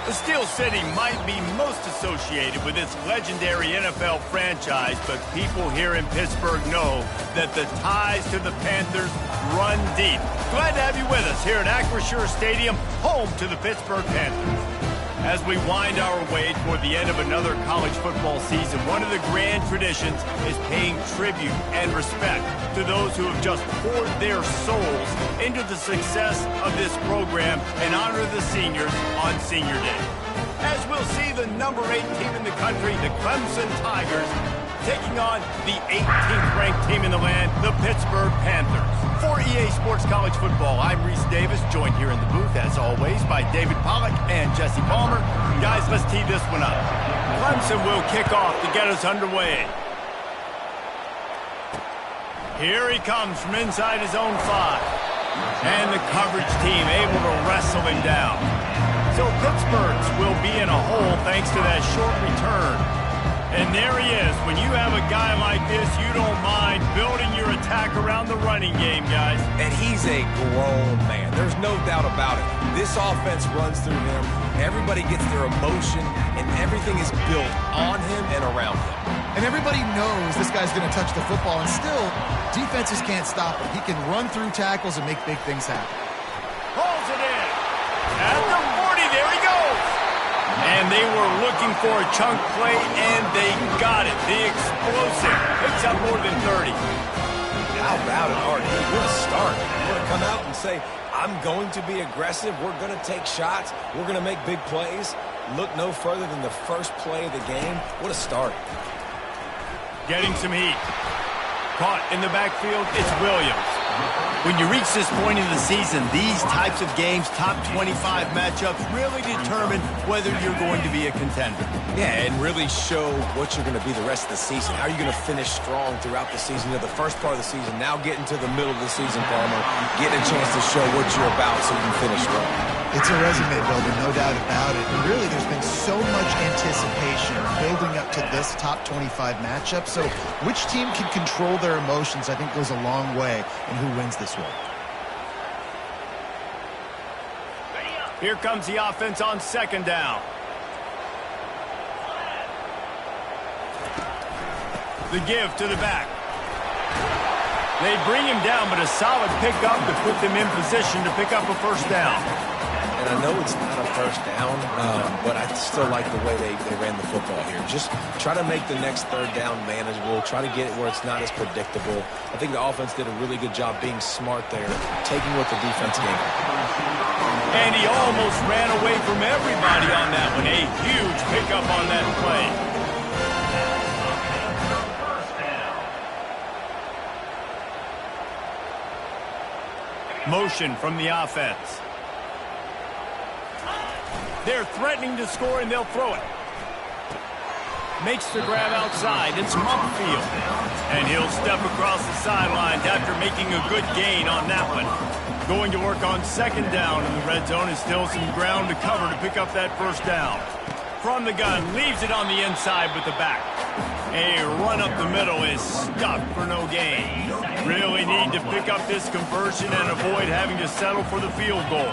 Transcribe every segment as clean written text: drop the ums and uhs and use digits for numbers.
The Steel City might be most associated with its legendary NFL franchise, but people here in Pittsburgh know that the ties to the Panthers run deep. Glad to have you with us here at Acrisure Stadium, home to the Pittsburgh Panthers. As we wind our way toward the end of another college football season, one of the grand traditions is paying tribute and respect to those who have just poured their souls into the success of this program and honor the seniors on Senior Day. As we'll see the number 8 team in the country, the Clemson Tigers, taking on the 18th ranked team in the land, the Pittsburgh Panthers. For EA Sports College Football, I'm Reese Davis, joined here in the booth, as always, by David Pollack and Jesse Palmer. Guys, let's tee this one up. Clemson will kick off to get us underway. Here he comes from inside his own 5. And the coverage team able to wrestle him down. So Pittsburgh's will be in a hole thanks to that short return. And there he is. When you have a guy like this, you don't mind building your attack around the running game, guys. And he's a grown man. There's no doubt about it. This offense runs through him. Everybody gets their emotion, and everything is built on him and around him. And everybody knows this guy's going to touch the football, and still, defenses can't stop him. He can run through tackles and make big things happen. Pulls it in. At the 40, there he goes. And they were looking for a chunk play, and they got it. The explosive picks up more than 30. How about it, RD? What a start. We're going to come out and say, I'm going to be aggressive. We're going to take shots. We're going to make big plays. Look no further than the first play of the game. What a start. Getting some heat. Caught in the backfield, it's Williams. When you reach this point in the season, these types of games, top 25 matchups, really determine whether you're going to be a contender. Yeah, and really show what you're going to be the rest of the season. How are you going to finish strong throughout the season? You know, the first part of the season, now getting to the middle of the season, Palmer, getting a chance to show what you're about so you can finish strong. It's a resume builder, no doubt about it. And really, there's been so much anticipation building up to this top 25 matchup. So which team can control their emotions, I think, goes a long way in who wins this one. Here comes the offense on second down. The give to the back. They bring him down, but a solid pickup to put them in position to pick up a first down. And I know it's not a first down, but I still like the way they ran the football here. Just try to make the next third down manageable. Try to get it where it's not as predictable. I think the offense did a really good job being smart there, taking what the defense gave him. And he almost ran away from everybody on that one. A huge pickup on that play. Motion from the offense. They're threatening to score, and they'll throw it. Makes the grab outside. It's Mumpfield. And he'll step across the sidelines after making a good gain on that one. Going to work on second down in the red zone, and still some ground to cover to pick up that first down. From the gun, leaves it on the inside with the back. A run up the middle is stuck for no gain. Really need to pick up this conversion and avoid having to settle for the field goal.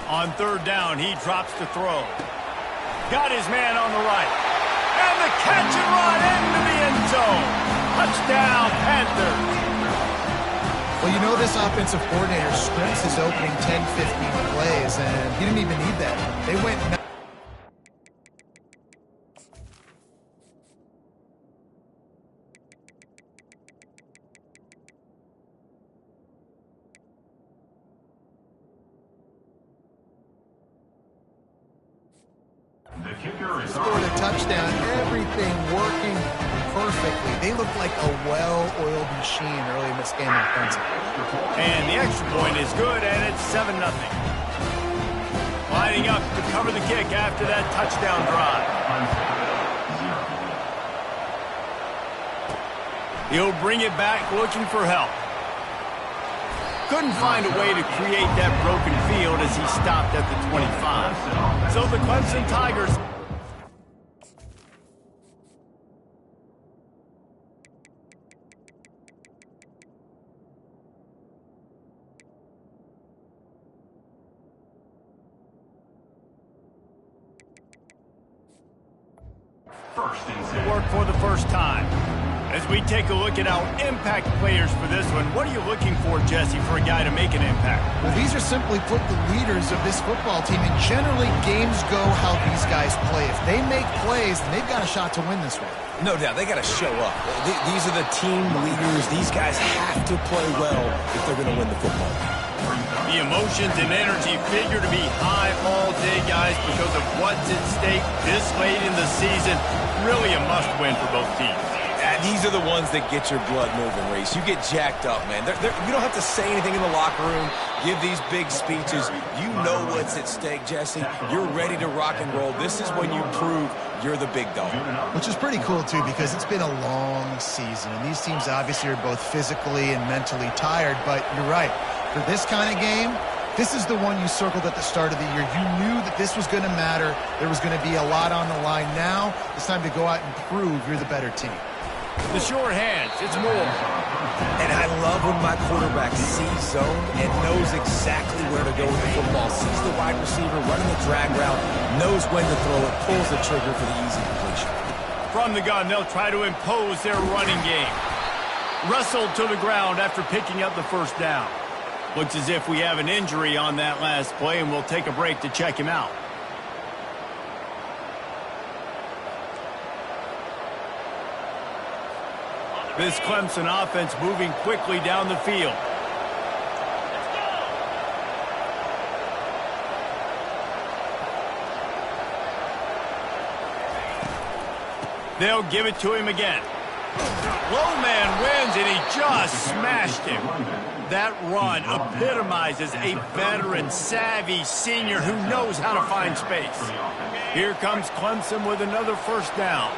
On third down, he drops to throw. Got his man on the right. And the catch and run into the end zone. Touchdown, Panthers. Well, you know this offensive coordinator scripts his opening 10, 15 plays, and he didn't even need that. They went... scored a touchdown, everything working perfectly. They looked like a well-oiled machine early in this game offensively. And the extra point is good, and it's 7-0. Lining up to cover the kick after that touchdown drive. He'll bring it back looking for help. Couldn't find a way to create that broken field as he stopped at the 25. So the Clemson Tigers... for the first time. As we take a look at our impact players for this one, what are you looking for, Jesse, for a guy to make an impact? Well, these are simply put the leaders of this football team, and generally games go how these guys play. If they make plays, then they've got a shot to win this one. No doubt, they got to show up. These are the team leaders. These guys have to play well if they're going to win the football game. The emotions and energy figure to be high all day, guys, because of what's at stake this late in the season. Really a must-win for both teams. These are the ones that get your blood moving, Reese. You get jacked up, man. You don't have to say anything in the locker room, give these big speeches. You know what's at stake, Jesse. You're ready to rock and roll. This is when you prove you're the big dog. Which is pretty cool, too, because it's been a long season. And these teams obviously are both physically and mentally tired. But you're right. For this kind of game, this is the one you circled at the start of the year. You knew that this was going to matter. There was going to be a lot on the line. Now it's time to go out and prove you're the better team. The short hands, it's more. And I love when my quarterback sees zone and knows exactly where to go with the football. Sees the wide receiver running the drag route, knows when to throw it, pulls the trigger for the easy completion. From the gun, they'll try to impose their running game. Wrestled to the ground after picking up the first down. Looks as if we have an injury on that last play, and we'll take a break to check him out. This Clemson offense moving quickly down the field. They'll give it to him again. Low man wins, and he just smashed him. That run epitomizes a veteran, savvy senior who knows how to find space. Here comes Clemson with another first down.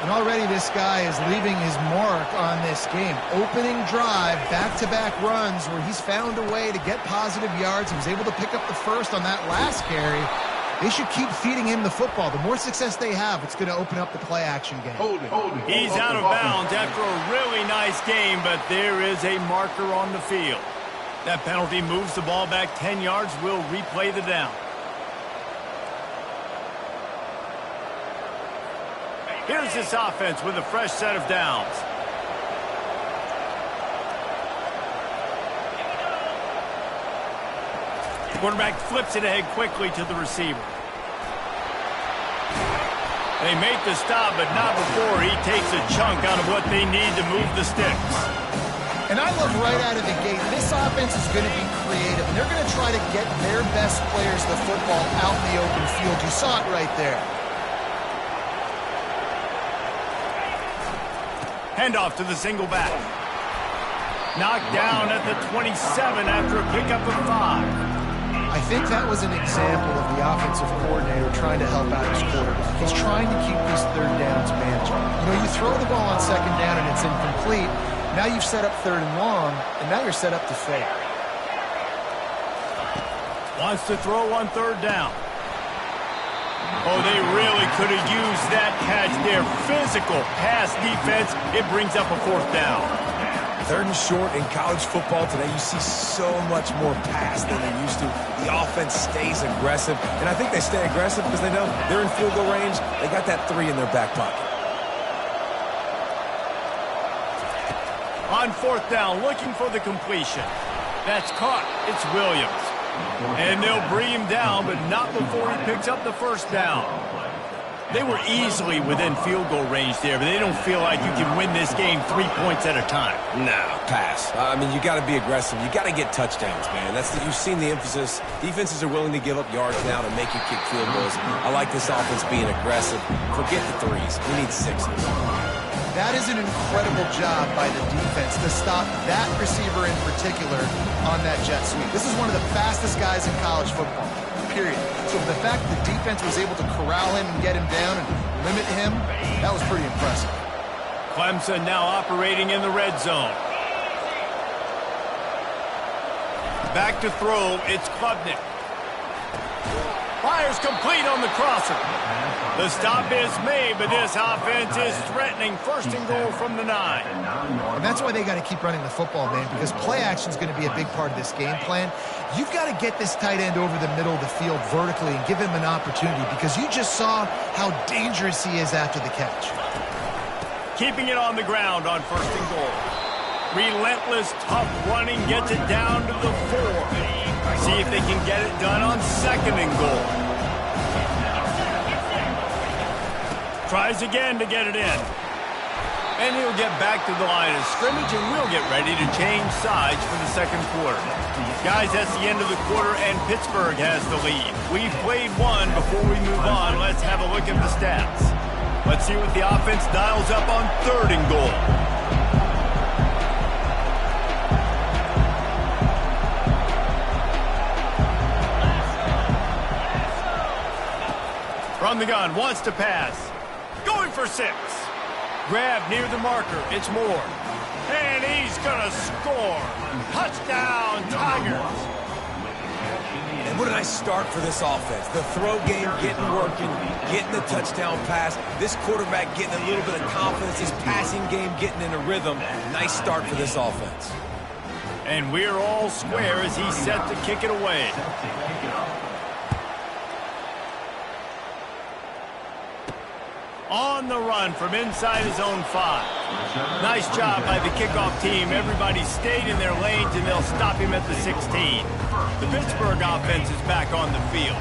And already this guy is leaving his mark on this game. Opening drive, back-to-back runs where he's found a way to get positive yards. He was able to pick up the first on that last carry. They should keep feeding him the football. The more success they have, it's going to open up the play-action game. He's out of bounds after a really nice game, but there is a marker on the field. That penalty moves the ball back 10 yards. We'll replay the down. Here's this offense with a fresh set of downs. Quarterback flips it ahead quickly to the receiver. They make the stop, but not before he takes a chunk out of what they need to move the sticks. And I love right out of the gate, this offense is going to be creative, and they're going to try to get their best players the football out in the open field. You saw it right there. Handoff to the single back. Knocked down at the 27 after a pickup of 5. I think that was an example of the offensive coordinator trying to help out his quarterback. He's trying to keep these third downs manageable. You know, you throw the ball on second down and it's incomplete. Now you've set up third and long, and now you're set up to fail. Wants to throw on third down. Oh, they really could have used that catch there. Physical pass defense. It brings up a fourth down. Third and short in college football today, you see so much more pass than they used to. The offense stays aggressive, and I think they stay aggressive because they know they're in field goal range. They got that 3 in their back pocket. On fourth down, looking for the completion. That's caught. It's Williams. And they'll bring him down, but not before he picks up the first down. They were easily within field goal range there, but they don't feel like you can win this game 3 points at a time. No, pass. I mean, you got to be aggressive. You got to get touchdowns, man. You've seen the emphasis. Defenses are willing to give up yards now to make you kick field goals. I like this offense being aggressive. Forget the 3s. We need 6s. That is an incredible job by the defense to stop that receiver in particular on that jet sweep. This is one of the fastest guys in college football, period. So the fact the defense was able to corral him and get him down and limit him, that was pretty impressive. Clemson now operating in the red zone. Back to throw, it's Klubnik. Fires complete on the crosser. The stop is made, but this offense is threatening. First and goal from the 9. And that's why they got to keep running the football, man, because play action is going to be a big part of this game plan. You've got to get this tight end over the middle of the field vertically and give him an opportunity, because you just saw how dangerous he is after the catch. keeping it on the ground on 1st and goal. Relentless, tough running gets it down to the 4. See if they can get it done on 2nd and goal. Tries again to get it in. And he'll get back to the line of scrimmage, and we'll get ready to change sides for the 2nd quarter. Guys, that's the end of the quarter, and Pittsburgh has the lead. We've played one. Before we move on, let's have a look at the stats. Let's see what the offense dials up on 3rd and goal. From the gun, wants to pass. Going for 6. Grab near the marker. It's Moore. And he's going to score. Touchdown, Tigers. And what a nice start for this offense. The throw game getting working, getting the touchdown pass. This quarterback getting a little bit of confidence. His passing game getting in a rhythm. Nice start for this offense. And we're all square as he's set to kick it away. On the run from inside his own 5. Nice job by the kickoff team. Everybody stayed in their lanes, and they'll stop him at the 16. The Pittsburgh offense is back on the field.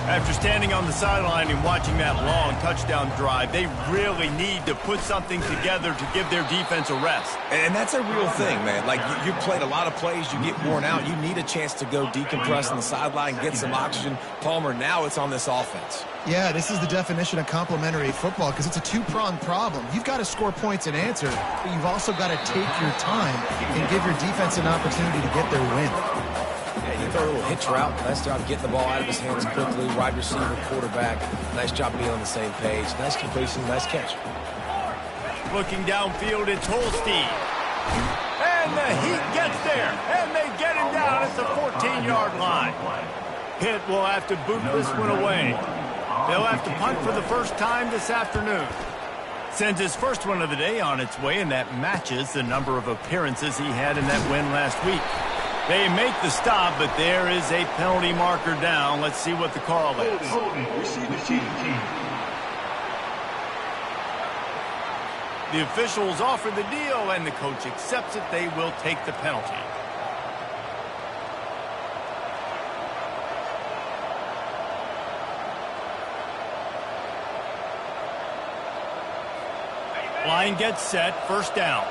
After standing on the sideline and watching that long touchdown drive, they really need to put something together to give their defense a rest. And that's a real thing, man. Like, you played a lot of plays, you get worn out. You need a chance to go decompress on the sideline, get some oxygen. Palmer, now it's on this offense. Yeah, this is the definition of complementary football because it's a two-pronged problem. You've got to score points and answer, but you've also got to take your time and give your defense an opportunity to get their win. Yeah, you throw a little hitch route. Nice job getting the ball out of his hands quickly. Wide receiver, quarterback. Nice job being on the same page. Nice completion, nice catch. Looking downfield, it's Holstein. And the Heat gets there, and they get him down at the 14-yard line. Pitt will have to boot this one away. They'll have to punt for the first time this afternoon. Sends his first one of the day on its way, and that matches the number of appearances he had in that win last week. They make the stop, but there is a penalty marker down. Let's see what the call is. The officials offer the deal, and the coach accepts it. They will take the penalty. Line gets set, 1st down.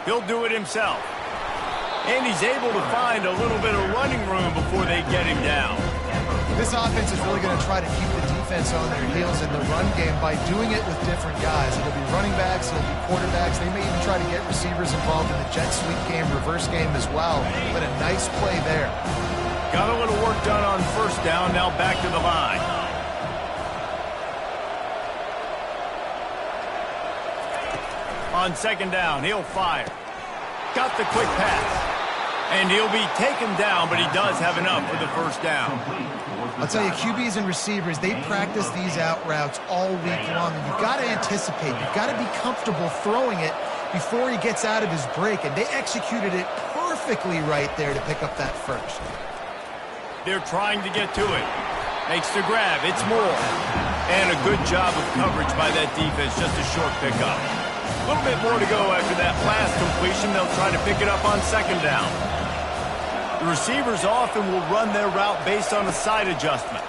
He'll do it himself. And he's able to find a little bit of running room before they get him down. This offense is really going to try to keep the defense on their heels in the run game by doing it with different guys. It'll be running backs, it'll be quarterbacks. They may even try to get receivers involved in the jet sweep game, reverse game as well. But a nice play there. Got a little work done on 1st down, now back to the line. On 2nd down, he'll fire. Got the quick pass. And he'll be taken down, but he does have enough for the 1st down. I'll tell you, QBs and receivers, they practice these out routes all week long. And you've got to anticipate. You've got to be comfortable throwing it before he gets out of his break. And they executed it perfectly right there to pick up that 1st. They're trying to get to it. Makes the grab. It's Moore. And a good job of coverage by that defense. Just a short pickup. A little bit more to go after that last completion. They'll try to pick it up on 2nd down. The receivers often will run their route based on a side adjustment.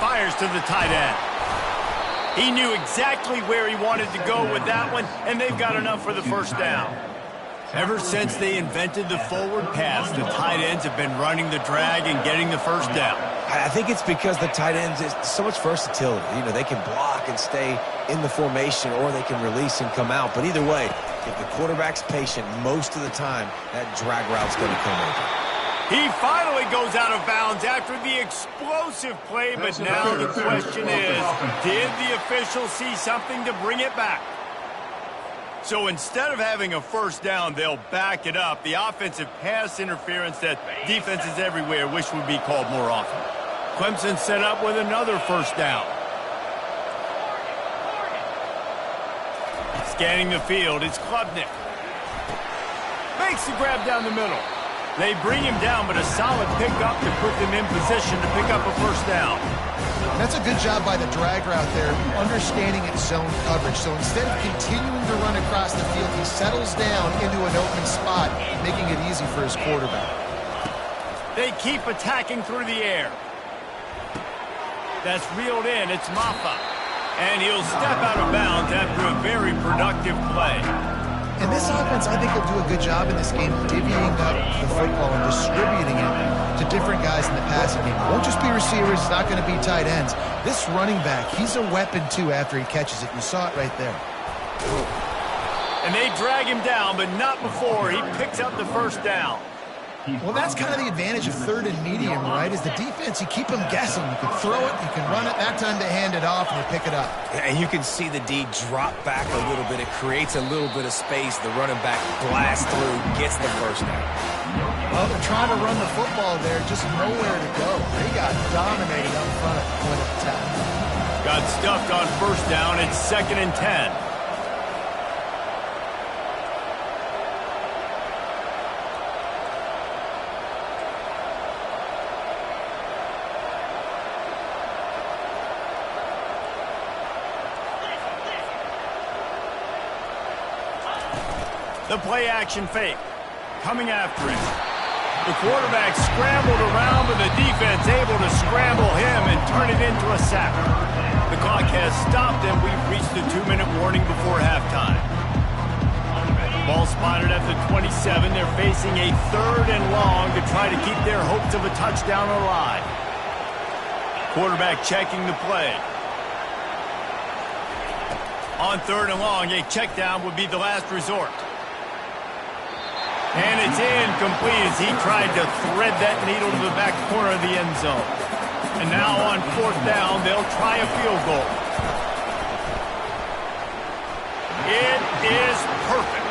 Fires to the tight end. He knew exactly where he wanted to go with that one, and they've got enough for the 1st down. Ever since they invented the forward pass, the tight ends have been running the drag and getting the 1st down. I think it's because the tight ends is so much versatility. You know, they can block and stay in the formation, or they can release and come out. But either way, if the quarterback's patient most of the time, that drag route's going to come over. He finally goes out of bounds after the explosive play, but now the question is, did the officials see something to bring it back? So instead of having a 1st down, they'll back it up. The offensive pass interference that defenses everywhere wish would be called more often. Clemson set up with another 1st down. Scanning the field, it's Klubnik. Makes the grab down the middle. They bring him down, but a solid pickup to put them in position to pick up a first down. That's a good job by the drag route there, understanding its zone coverage. So instead of continuing to run across the field, he settles down into an open spot, making it easy for his quarterback. They keep attacking through the air. That's reeled in. It's Maffa. And he'll step out of bounds after a very productive play. And this offense, I think, will do a good job in this game divvying up the football and distributing it to different guys in the passing game. It won't just be receivers. It's not going to be tight ends. This running back, he's a weapon, too, after he catches it. You saw it right there. And they drag him down, but not before he picks up the first down. Well, that's kind of the advantage of third and medium, right? Is the defense, you keep them guessing. You can throw it, you can run it. That time they hand it off and they pick it up. And you can see the D drop back a little bit. It creates a little bit of space. The running back blasts through, gets the first down. Well, they're trying to run the football there, just nowhere to go. They got dominated up front at the point of attack. Got stuffed on first down. It's 2nd and 10. The play-action fake. Coming after him. The quarterback scrambled around, but the defense able to scramble him and turn it into a sack. The clock has stopped, and we've reached the 2-minute warning before halftime. Ball spotted at the 27. They're facing a 3rd and long to try to keep their hopes of a touchdown alive. Quarterback checking the play. On 3rd and long, a check down would be the last resort. And it's incomplete as he tried to thread that needle to the back corner of the end zone. And now on 4th down, they'll try a field goal. It is perfect.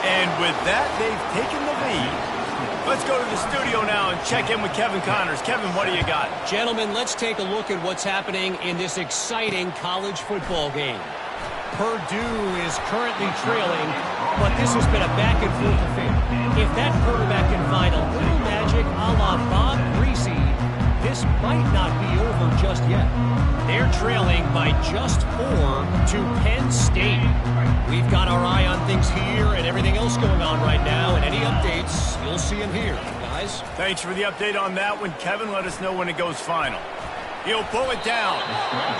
And with that, they've taken the lead. Let's go to the studio now and check in with Kevin Connors. Kevin, what do you got? Gentlemen, let's take a look at what's happening in this exciting college football game. Purdue is currently trailing, but this has been a back-and-forth affair. If that quarterback can find a little magic a la Bob Greasy, this might not be over just yet. They're trailing by just 4 to Penn State. We've got our eye on things here and everything else going on right now, and any updates, you'll see them here, guys. Thanks for the update on that one, Kevin. Let us know when it goes final. He'll pull it down,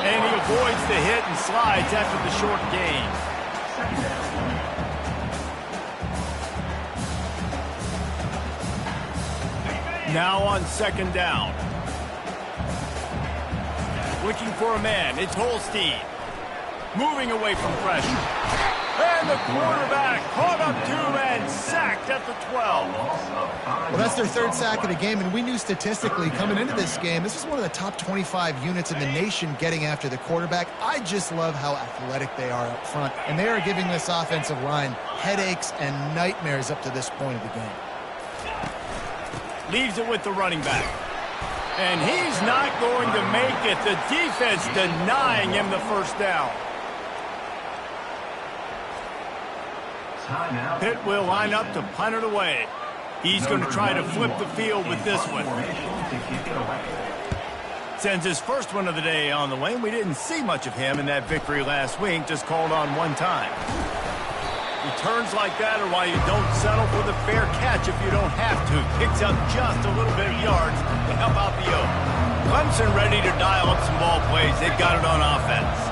and he avoids the hit and slides after the short gain. Now on 2nd down. Looking for a man. It's Holstein. Moving away from pressure. And the quarterback caught up to and sacked at the 12. Well, that's their 3rd sack of the game, and we knew statistically coming into this game, this is one of the top 25 units in the nation getting after the quarterback. I just love how athletic they are up front, and they are giving this offensive line headaches and nightmares up to this point of the game. Leaves it with the running back. And he's not going to make it. The defense denying him the first down. Pitt will line up to punt it away. He's going to try to flip the field with this one. Sends his first one of the day on the way. We didn't see much of him in that victory last week, just called on one time. Returns like that are why you don't settle for the fair catch if you don't have to. Picks up just a little bit of yards to help out the O. Clemson ready to dial up some ball plays. They've got it on offense.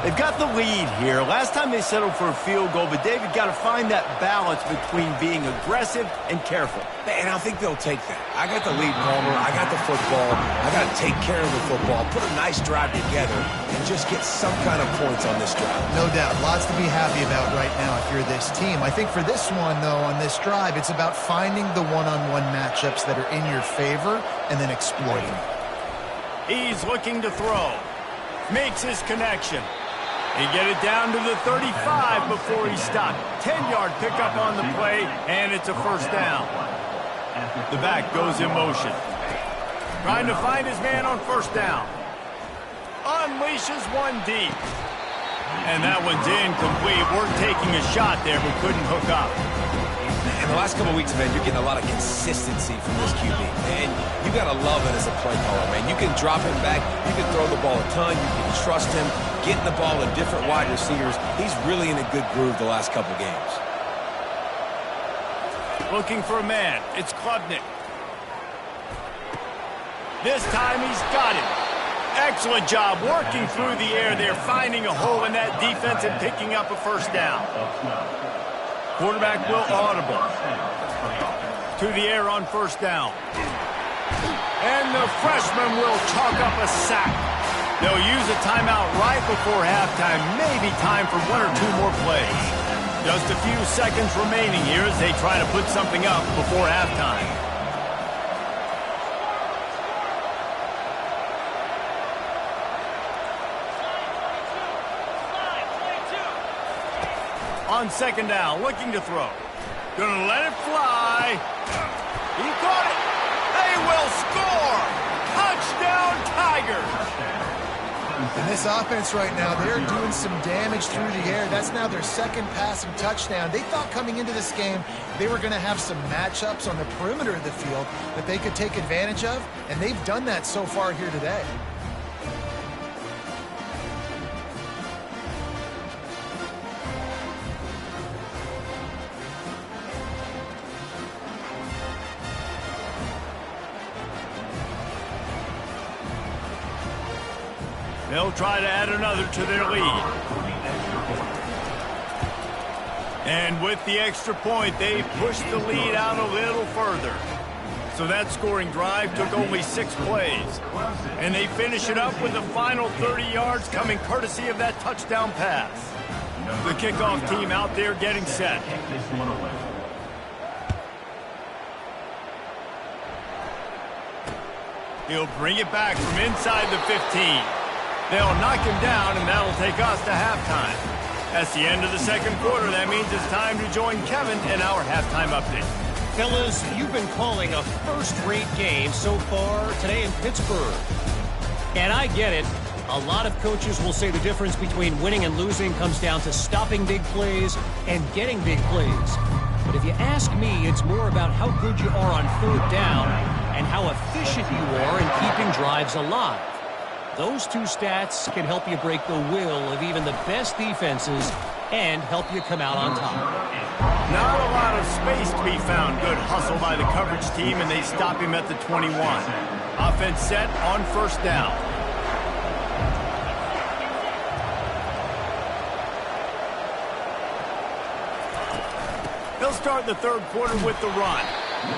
They've got the lead here. Last time they settled for a field goal, but David got to find that balance between being aggressive and careful. And I think they'll take that. I got the lead, Palmer. I got the football. I got to take care of the football, put a nice drive together, and just get some kind of points on this drive. No doubt. Lots to be happy about right now if you're this team. I think for this one, though, on this drive, it's about finding the one-on-one matchups that are in your favor and then exploiting them. He's looking to throw. Makes his connection. He get it down to the 35 before he stopped. 10-yard pickup on the play, and it's a first down. The back goes in motion. Trying to find his man on first down. Unleashes one deep. And that one's incomplete. We're taking a shot there, but couldn't hook up. In the last couple of weeks, man, you're getting a lot of consistency from this QB. And you got to love it as a play caller, man. You can drop him back. You can throw the ball a ton. You can trust him. Getting the ball to different wide receivers. He's really in a good groove the last couple games. Looking for a man. It's Klubnik. This time he's got it. Excellent job working through the air there, finding a hole in that defense and picking up a first down. Quarterback will audible. To the air on first down. And the freshman will chalk up a sack. They'll use a timeout right before halftime. Maybe time for one or two more plays. Just a few seconds remaining here as they try to put something up before halftime. On second down, looking to throw. Gonna let it fly. He caught it. They will score. Touchdown, Tigers. And this offense right now, they're doing some damage through the air. That's now their second passing touchdown. They thought coming into this game they were going to have some matchups on the perimeter of the field that they could take advantage of, and they've done that so far here today. They'll try to add another to their lead. And with the extra point, they pushed the lead out a little further. So that scoring drive took only 6 plays. And they finish it up with the final 30 yards coming courtesy of that touchdown pass. The kickoff team out there getting set. He'll bring it back from inside the 15. They'll knock him down, and that'll take us to halftime. That's the end of the second quarter. That means it's time to join Kevin in our halftime update. Fellas, you've been calling a first-rate game so far today in Pittsburgh. And I get it. A lot of coaches will say the difference between winning and losing comes down to stopping big plays and getting big plays. But if you ask me, it's more about how good you are on third down and how efficient you are in keeping drives alive. Those two stats can help you break the will of even the best defenses and help you come out on top. Not a lot of space to be found. Good hustle by the coverage team, and they stop him at the 21. Offense set on first down. They'll start the third quarter with the run.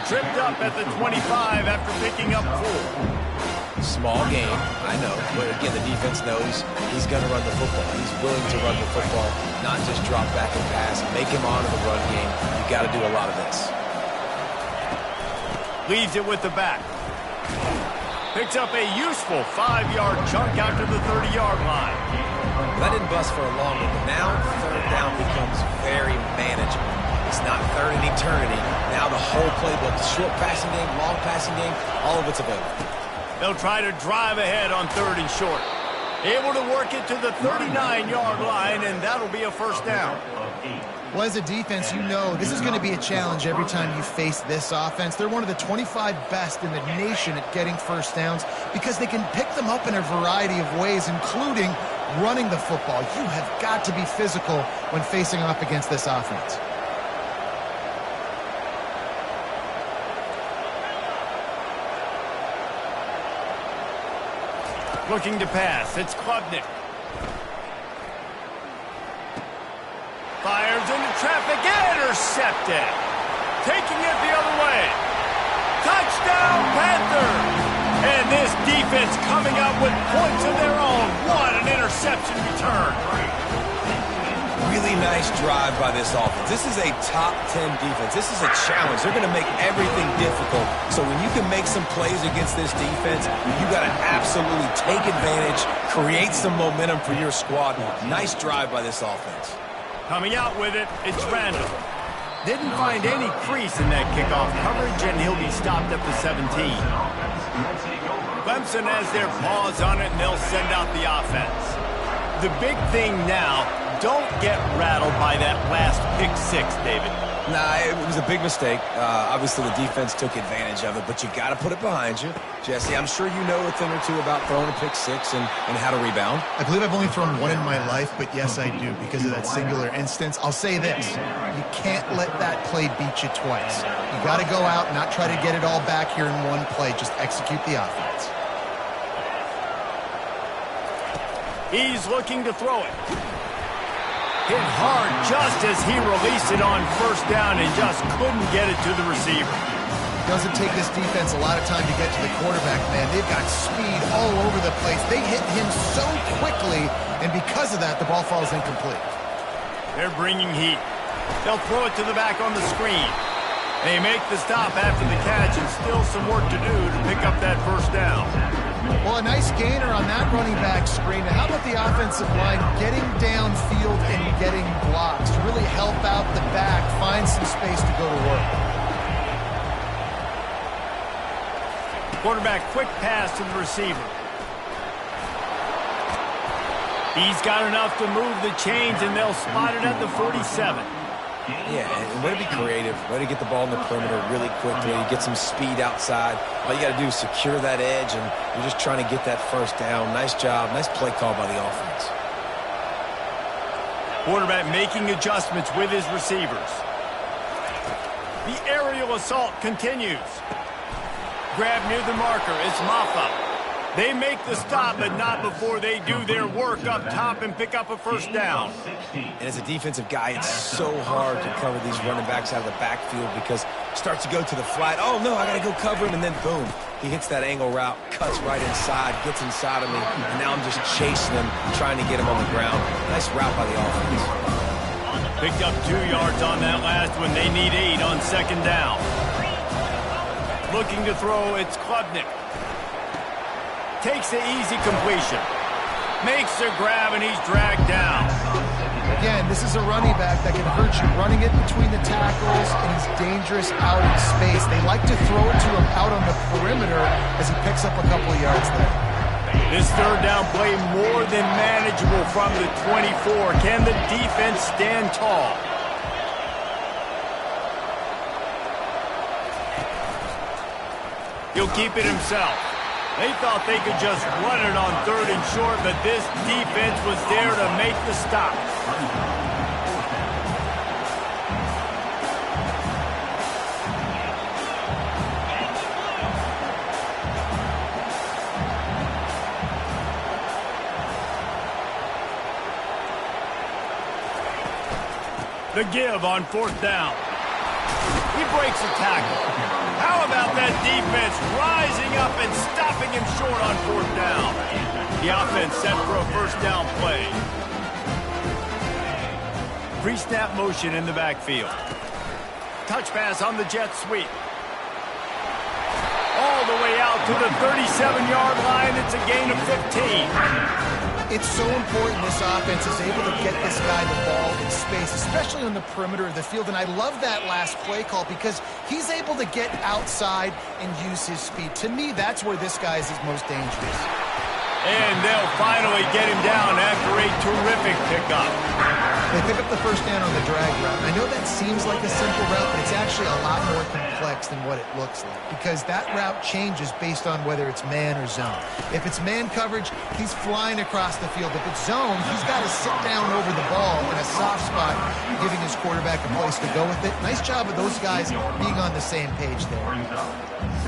Tripped up at the 25 after picking up 4. Small game, I know, but again, the defense knows he's going to run the football. He's willing to run the football, not just drop back and pass, make him honor the run game. You got to do a lot of this. Leaves it with the back. Picks up a useful 5-yard chunk out to the 30-yard line. That didn't bust for a long one, but now third down becomes very manageable. It's not third in eternity. Now the whole playbook, short passing game, long passing game, all of it's available. They'll try to drive ahead on third and short. Able to work it to the 39-yard line, and that'll be a first down. Well, as a defense, you know this is going to be a challenge every time you face this offense. They're one of the 25 best in the nation at getting first downs because they can pick them up in a variety of ways, including running the football. You have got to be physical when facing off against this offense. Looking to pass. It's Klubnik. Fires into traffic. Intercepted. Taking it the other way. Touchdown, Panthers! And this defense coming up with points of their own. What an interception return. Really nice drive by this offense. This is a top 10 defense. This is a challenge. They're going to make everything difficult. So when you can make some plays against this defense, you got to absolutely take advantage, create some momentum for your squad. Nice drive by this offense. Coming out with it, it's Randall. Didn't find any crease in that kickoff coverage, and he'll be stopped at the 17. Clemson has their paws on it, and they'll send out the offense. The big thing now, don't get rattled by that last pick six, David. Nah, it was a big mistake. Obviously, the defense took advantage of it, but you got to put it behind you. Jesse, I'm sure you know a thing or two about throwing a pick six and how to rebound. I believe I've only thrown one in my life, but yes, I do because of that singular instance. I'll say this. You can't let that play beat you twice. You got to go out and not try to get it all back here in one play. Just execute the offense. He's looking to throw it. Hit hard just as he released it on first down and just couldn't get it to the receiver. Doesn't take this defense a lot of time to get to the quarterback, man. They've got speed all over the place. They hit him so quickly, and because of that, the ball falls incomplete. They're bringing heat. They'll throw it to the back on the screen. They make the stop after the catch, and still some work to do to pick up that first down. Well, a nice gainer on that running back screen. Now, how about the offensive line getting downfield and getting blocks to really help out the back, find some space to go to work? Quarterback, quick pass to the receiver. He's got enough to move the chains, and they'll spot it at the 47. Yeah, and way to be creative, way to get the ball in the perimeter really quickly, get some speed outside. All you got to do is secure that edge, and you're just trying to get that first down. Nice job, nice play call by the offense. Quarterback making adjustments with his receivers. The aerial assault continues. Grab near the marker, it's Maffa. They make the stop, but not before they do their work up top and pick up a first down. And as a defensive guy, it's so hard to cover these running backs out of the backfield because it starts to go to the flat. Oh, no, I got to go cover him, and then boom. He hits that angle route, cuts right inside, gets inside of me, and now I'm just chasing him, trying to get him on the ground. Nice route by the offense. Picked up 2 yards on that last one. They need 8 on second down. Looking to throw, it's Klubnik. Takes the easy completion. Makes the grab, and he's dragged down. Again, this is a running back that can hurt you, running it between the tackles, and he's dangerous out in space. They like to throw it to him out on the perimeter as he picks up a couple of yards there. This third down play more than manageable from the 24. Can the defense stand tall? He'll keep it himself. They thought they could just run it on third and short, but this defense was there to make the stop. The give on fourth down. He breaks a tackle. How about that defense rising up and stopping him short on fourth down? The offense set for a first down play. Pre-snap motion in the backfield. Touch pass on the jet sweep. All the way out to the 37-yard line. It's a gain of 15. It's so important this offense is able to get this guy the ball in space, especially on the perimeter of the field. And I love that last play call because he's able to get outside and use his speed. To me, that's where this guy is his most dangerous. And they'll finally get him down after a terrific pickup. They pick up the first down on the drag route. I know that seems like a simple route, but it's actually a lot more complex than what it looks like because that route changes based on whether it's man or zone. If it's man coverage, he's flying across the field. If it's zone, he's got to sit down over the ball in a soft spot, giving his quarterback a place to go with it. Nice job of those guys being on the same page there.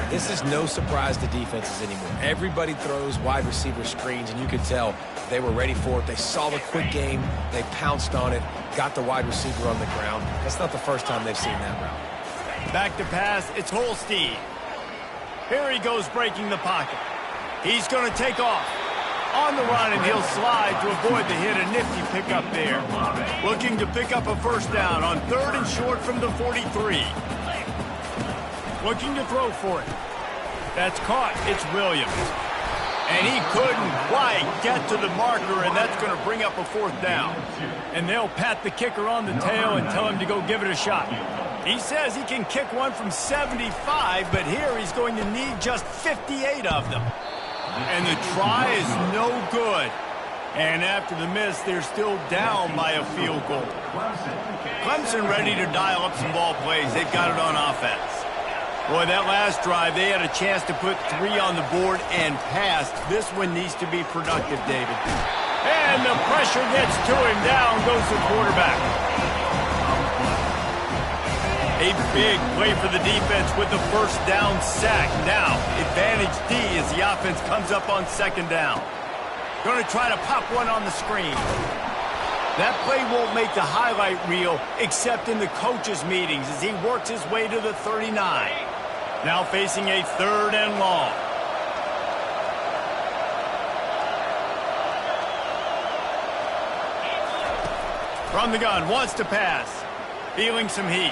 This is no surprise to defenses anymore. Everybody throws wide receiver screens, and you could tell they were ready for it. They saw the quick game. They pounced on it, got the wide receiver on the ground. That's not the first time they've seen that route. Back to pass, it's Holstein. Here he goes breaking the pocket. He's going to take off. On the run, and he'll slide to avoid the hit. A nifty pickup there. Looking to pick up a first down on third and short from the 43. Looking to throw for it. That's caught. It's Williams. And he couldn't quite get to the marker, and that's going to bring up a fourth down. And they'll pat the kicker on the tail and tell him to go give it a shot. He says he can kick one from 75, but here he's going to need just 58 of them. And the try is no good. And after the miss, they're still down by a field goal. Clemson ready to dial up some ball plays. They've got it on offense. Boy, that last drive, they had a chance to put 3 on the board and passed. This one needs to be productive, David. And the pressure gets to him. Down goes the quarterback. A big play for the defense with the first down sack. Now, advantage D as the offense comes up on second down. Going to try to pop one on the screen. That play won't make the highlight reel except in the coaches' meetings as he works his way to the 39. Now facing a 3rd and long. From the gun, wants to pass. Feeling some heat.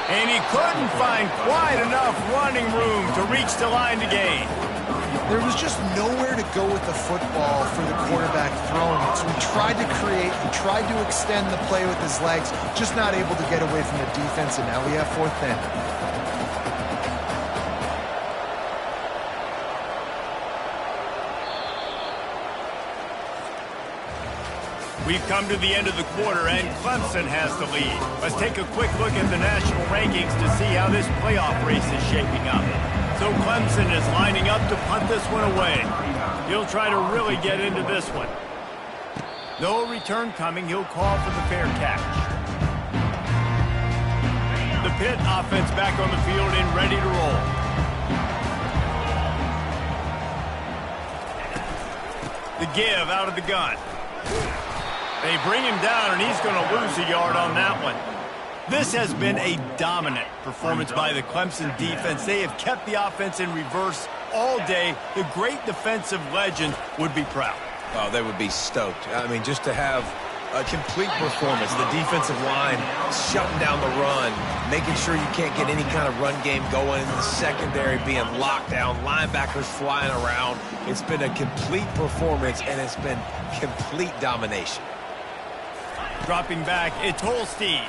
And he couldn't find quite enough running room to reach the line to gain. There was just nowhere to go with the football for the quarterback throwing it. So he tried to create, he tried to extend the play with his legs, just not able to get away from the defense, and now we have 4th down. We've come to the end of the quarter, and Clemson has the lead. Let's take a quick look at the national rankings to see how this playoff race is shaping up. So Clemson is lining up to punt this one away. He'll try to really get into this one. No return coming. He'll call for the fair catch. The Pitt offense back on the field and ready to roll. The give out of the gun. They bring him down, and he's going to lose a yard on that one. This has been a dominant performance by the Clemson defense. They have kept the offense in reverse all day. The great defensive legend would be proud. Oh, they would be stoked. I mean, just to have a complete performance. The defensive line shutting down the run, making sure you can't get any kind of run game going. The secondary being locked down, linebackers flying around. It's been a complete performance, and it's been complete domination. Dropping back, it's Holstein.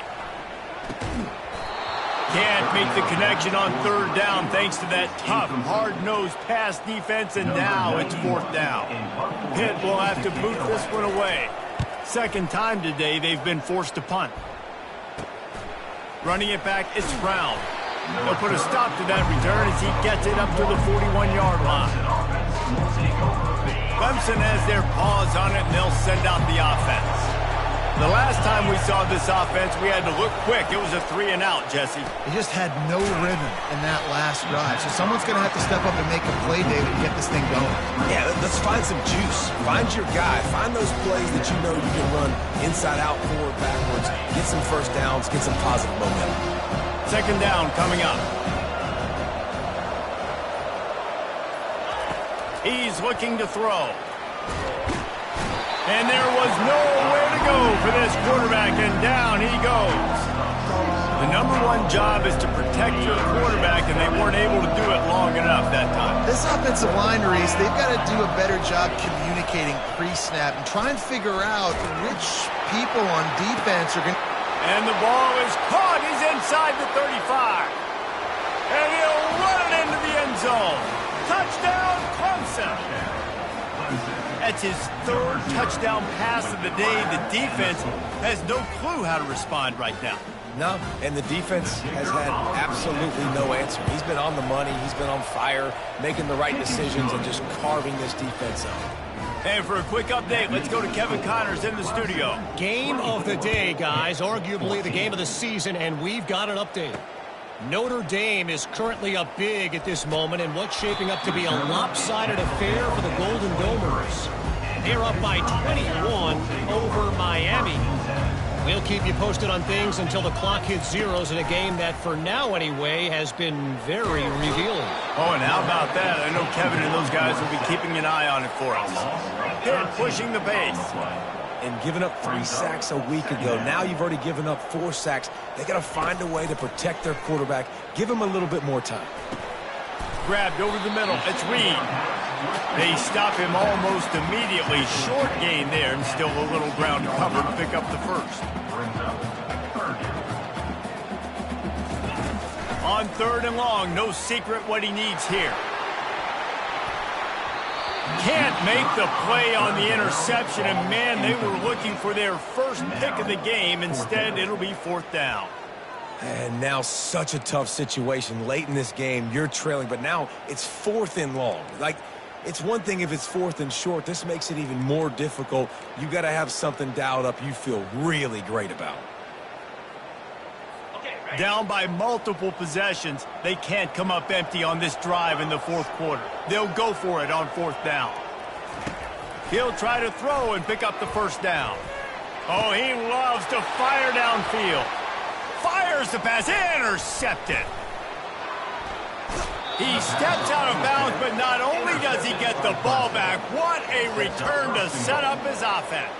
Can't make the connection on 3rd down thanks to that tough, hard-nosed pass defense, and now it's 4th down. Pitt will have to boot this one away. 2nd time today they've been forced to punt. Running it back, it's Brown. They'll put a stop to that return as he gets it up to the 41-yard line. Clemson has their paws on it, and they'll send out the offense. The last time we saw this offense, we had to look quick. It was a 3-and-out, Jesse. They just had no rhythm in that last drive. So someone's going to have to step up and make a play, David, and get this thing going. Yeah, let's find some juice. Find your guy. Find those plays that you know you can run inside out, forward, backwards. Get some first downs. Get some positive momentum. 2nd down coming up. He's looking to throw. And there was nowhere to go for this quarterback, and down he goes. The #1 job is to protect your quarterback, and they weren't able to do it long enough that time. This offensive line, Reese, they've got to do a better job communicating pre-snap and try and figure out which people on defense are going to... And the ball is caught. He's inside the 35. And he'll run it into the end zone. Touchdown, Clemson. That's his 3rd touchdown pass of the day. The defense has no clue how to respond right now. No, and the defense has had absolutely no answer. He's been on the money. He's been on fire, making the right decisions and just carving this defense up. And for a quick update, let's go to Kevin Connors in the studio. Game of the day, guys. Arguably the game of the season, and we've got an update. Notre Dame is currently up big at this moment in what's shaping up to be a lopsided affair for the Golden Domers. They're up by 21 over Miami. We'll keep you posted on things until the clock hits zeros in a game that, for now anyway, has been very revealing. Oh, and how about that? I know Kevin and those guys will be keeping an eye on it for us. Pitt pushing the pace. And giving up 3 sacks a week ago. Now you've already given up 4 sacks. They got to find a way to protect their quarterback. Give him a little bit more time. Grabbed over the middle. It's Reed. They stop him almost immediately. Short gain there, and still a little ground to cover to pick up the first. On 3rd and long, no secret what he needs here. Can't make the play on the interception, and man, they were looking for their first pick of the game. Instead, it'll be 4th down. And now such a tough situation. Late in this game, you're trailing, but now it's 4th and long. Like, it's one thing if it's 4th and short. This makes it even more difficult. You got to have something dialed up you feel really great about. Down by multiple possessions, they can't come up empty on this drive in the 4th quarter. They'll go for it on 4th down. He'll try to throw and pick up the 1st down. Oh, he loves to fire downfield. Fires the pass, intercepted. He steps out of bounds, but not only does he get the ball back, what a return to set up his offense.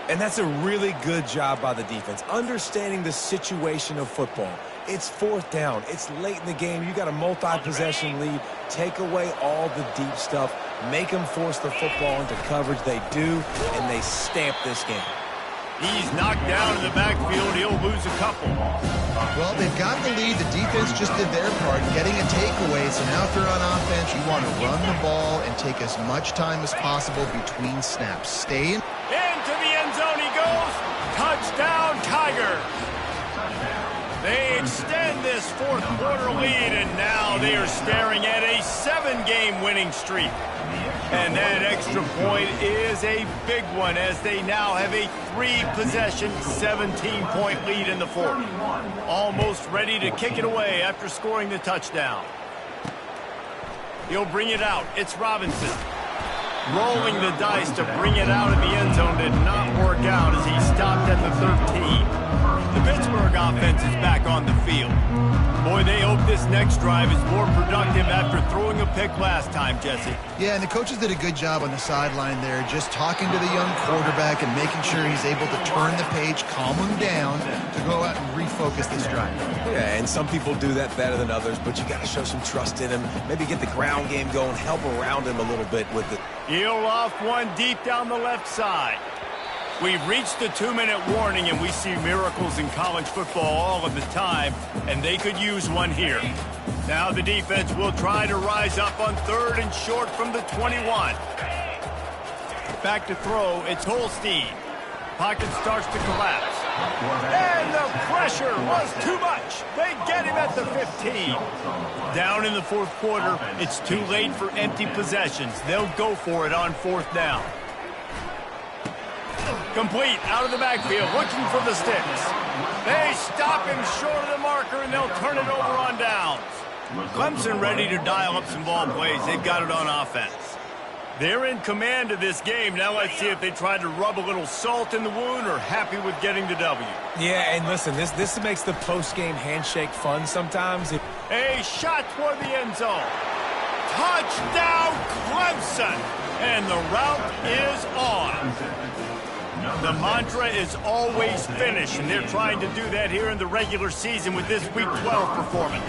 And that's a really good job by the defense, understanding the situation of football. It's 4th down. It's late in the game. You got a multi-possession lead. Take away all the deep stuff. Make them force the football into coverage. They do, and they stamp this game. He's knocked down in the backfield. He'll lose a couple. Well, they've got the lead. The defense just did their part, getting a takeaway. So now if they're on offense, you want to run the ball and take as much time as possible between snaps. Stay in. Into the end zone he goes. Touchdown, Tigers. They extend this 4th quarter lead, and now they are staring at a 7-game winning streak. And that extra point is a big one, as they now have a 3-possession, 17-point lead in the 4th. Almost ready to kick it away after scoring the touchdown. He'll bring it out. It's Robinson. Rolling the dice to bring it out of the end zone did not work out as he stopped at the 13. The Pittsburgh offense is back on the field. Boy, they hope this next drive is more productive after throwing a pick last time, Jesse. Yeah, and the coaches did a good job on the sideline there, just talking to the young quarterback and making sure he's able to turn the page, calm him down to go out and refocus this drive. Yeah, and some people do that better than others, but you got to show some trust in him. Maybe get the ground game going, help around him a little bit with it. He'll off one deep down the left side. We've reached the 2-minute warning, and we see miracles in college football all of the time, and they could use one here. Now the defense will try to rise up on 3rd and short from the 21. Back to throw, it's Holstein. Pocket starts to collapse. And the pressure was too much. They get him at the 15. Down in the 4th quarter, it's too late for empty possessions. They'll go for it on 4th down. Complete out of the backfield, looking for the sticks. They stop him short of the marker, and they'll turn it over on downs. Clemson ready to dial up some ball plays. They've got it on offense. They're in command of this game. Now let's see if they try to rub a little salt in the wound or happy with getting the W. Yeah, and listen, this makes the post-game handshake fun sometimes. A shot toward the end zone. Touchdown, Clemson! And the route is on. The mantra is always finish, and they're trying to do that here in the regular season with this Week 12 performance.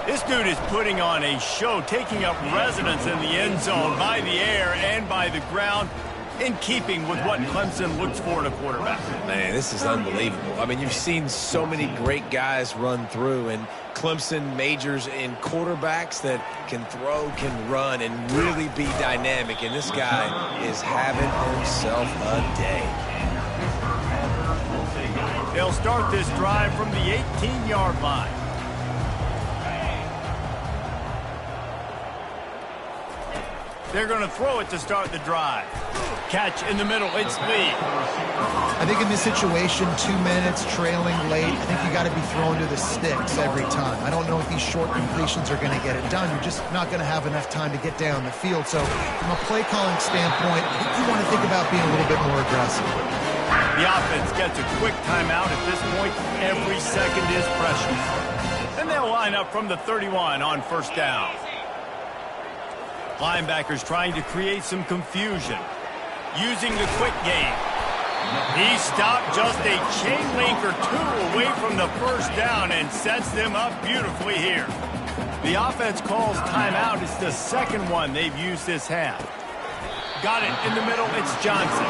This dude is putting on a show, taking up residence in the end zone by the air and by the ground, in keeping with what Clemson looks for in a quarterback. Man, this is unbelievable. I mean, you've seen so many great guys run through, and Clemson majors in quarterbacks that can throw, can run, and really be dynamic. And this guy is having himself a day. They'll start this drive from the 18-yard line. They're going to throw it to start the drive. Catch in the middle. It's Lee. I think in this situation, 2 minutes, trailing late, I think you got to be thrown to the sticks every time. I don't know if these short completions are going to get it done. You're just not going to have enough time to get down the field. So from a play calling standpoint, I think you want to think about being a little bit more aggressive. The offense gets a quick timeout. At this point, every second is precious. And they'll line up from the 31 on 1st down. Linebackers trying to create some confusion. Using the quick game. He stopped just a chain link or two away from the 1st down and sets them up beautifully here. The offense calls timeout. It's the second one they've used this half. Got it in the middle. It's Johnson.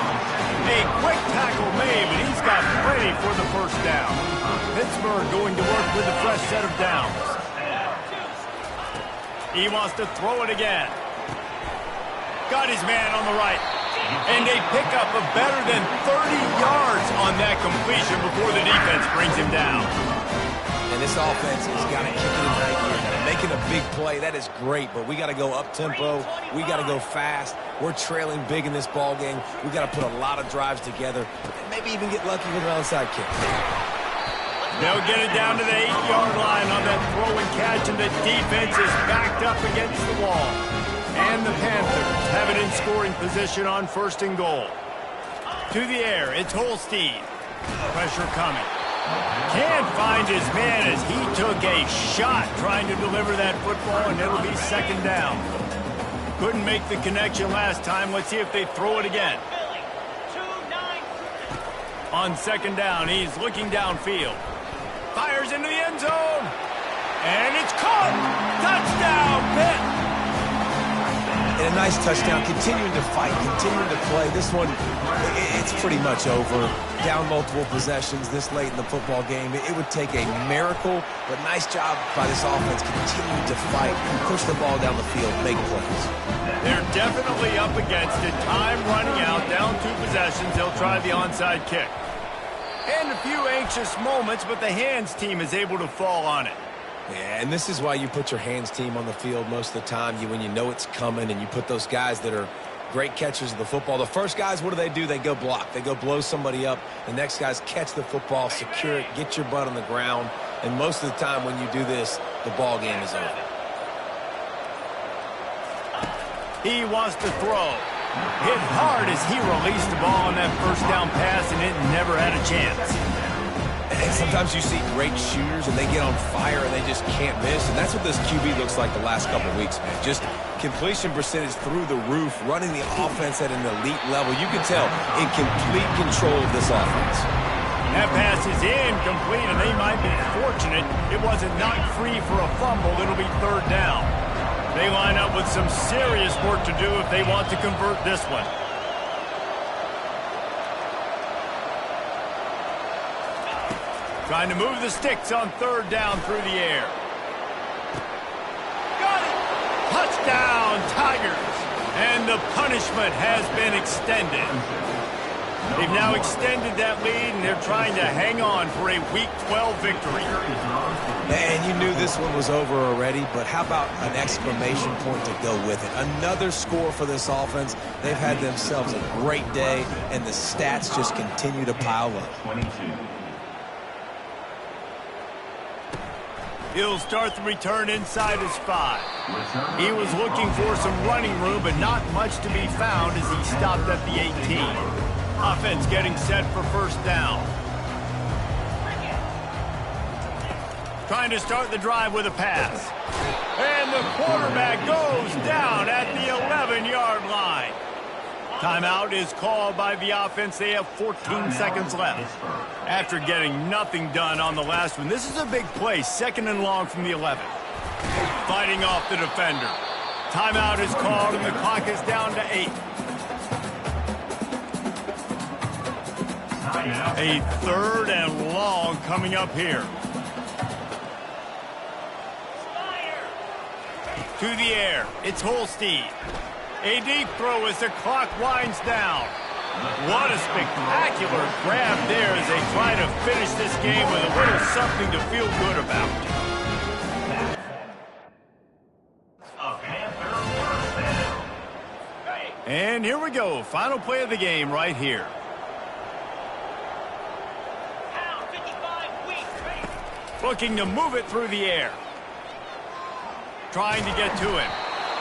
A quick tackle made, but he's got plenty for the 1st down. Pittsburgh going to work with a fresh set of downs. He wants to throw it again. Got his man on the right. And they pick up a better than 30 yards on that completion before the defense brings him down. And this offense has got to kick it in high gear. Making a big play, that is great, but we got to go up-tempo. We got to go fast. We're trailing big in this ball game. We got to put a lot of drives together, and maybe even get lucky with an onside kick. They'll get it down to the 8-yard line on that throw and catch, and the defense is backed up against the wall. And the Panthers have it in scoring position on 1st and goal. To the air, it's Holstein. Pressure coming. Can't find his man as he took a shot trying to deliver that football, and it'll be 2nd down. Couldn't make the connection last time. Let's see if they throw it again. On 2nd down, he's looking downfield. Fires into the end zone. And it's caught. Touchdown, Pitt. And a nice touchdown, continuing to fight, continuing to play. This one, it's pretty much over. Down multiple possessions this late in the football game. It would take a miracle, but nice job by this offense continuing to fight, push the ball down the field, make plays. They're definitely up against it. Time running out, down 2 possessions. They'll try the onside kick. And a few anxious moments, but the hands team is able to fall on it. Yeah, and this is why you put your hands team on the field most of the time. When you know it's coming, and you put those guys that are great catchers of the football. The first guys, what do? They go block. They go blow somebody up. The next guys catch the football, secure it, get your butt on the ground. And most of the time when you do this, the ball game is over. He wants to throw. Hit hard as he released the ball on that 1st down pass, and it never had a chance. And sometimes you see great shooters, and they get on fire, and they just can't miss. And that's what this QB looks like the last couple of weeks, man. Just completion percentage through the roof, running the offense at an elite level. You can tell in complete control of this offense. That pass is incomplete, and they might be fortunate it wasn't knocked free for a fumble. It'll be 3rd down. They line up with some serious work to do if they want to convert this one. Trying to move the sticks on 3rd down through the air. Got it! Touchdown, Tigers! And the punishment has been extended. They've now extended that lead, and they're trying to hang on for a Week 12 victory. And you knew this one was over already, but how about an exclamation point to go with it? Another score for this offense. They've had themselves a great day, and the stats just continue to pile up. He'll start the return inside his 5. He was looking for some running room, but not much to be found as he stopped at the 18. Offense getting set for 1st down. Trying to start the drive with a pass. And the quarterback goes down at the 11-yard line. Timeout is called by the offense. They have 14 seconds left. After getting nothing done on the last one, this is a big play, 2nd and long from the 11. Fighting off the defender. Timeout is called, and the clock is down to 8. A 3rd and long coming up here. To the air, it's Holstein. A deep throw as the clock winds down. What a spectacular grab there as they try to finish this game with a little something to feel good about. And here we go. Final play of the game right here. Looking to move it through the air. Trying to get to him.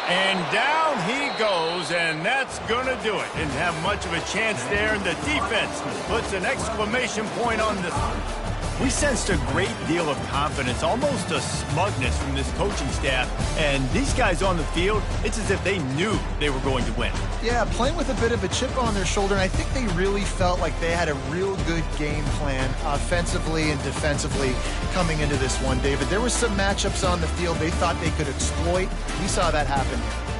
And down he goes, and that's going to do it. Didn't have much of a chance there, and the defense puts an exclamation point on this one. We sensed a great deal of confidence, almost a smugness from this coaching staff. And these guys on the field, it's as if they knew they were going to win. Yeah, playing with a bit of a chip on their shoulder, and I think they really felt like they had a real good game plan offensively and defensively coming into this one, David. There were some matchups on the field they thought they could exploit. We saw that happen.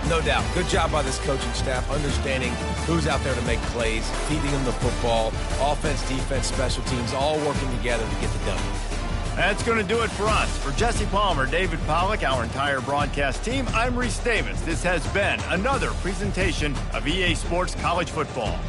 No doubt. Good job by this coaching staff, understanding who's out there to make plays, feeding them the football, offense, defense, special teams, all working together to get the W. That's going to do it for us. For Jesse Palmer, David Pollack, our entire broadcast team, I'm Reese Davis. This has been another presentation of EA Sports College Football.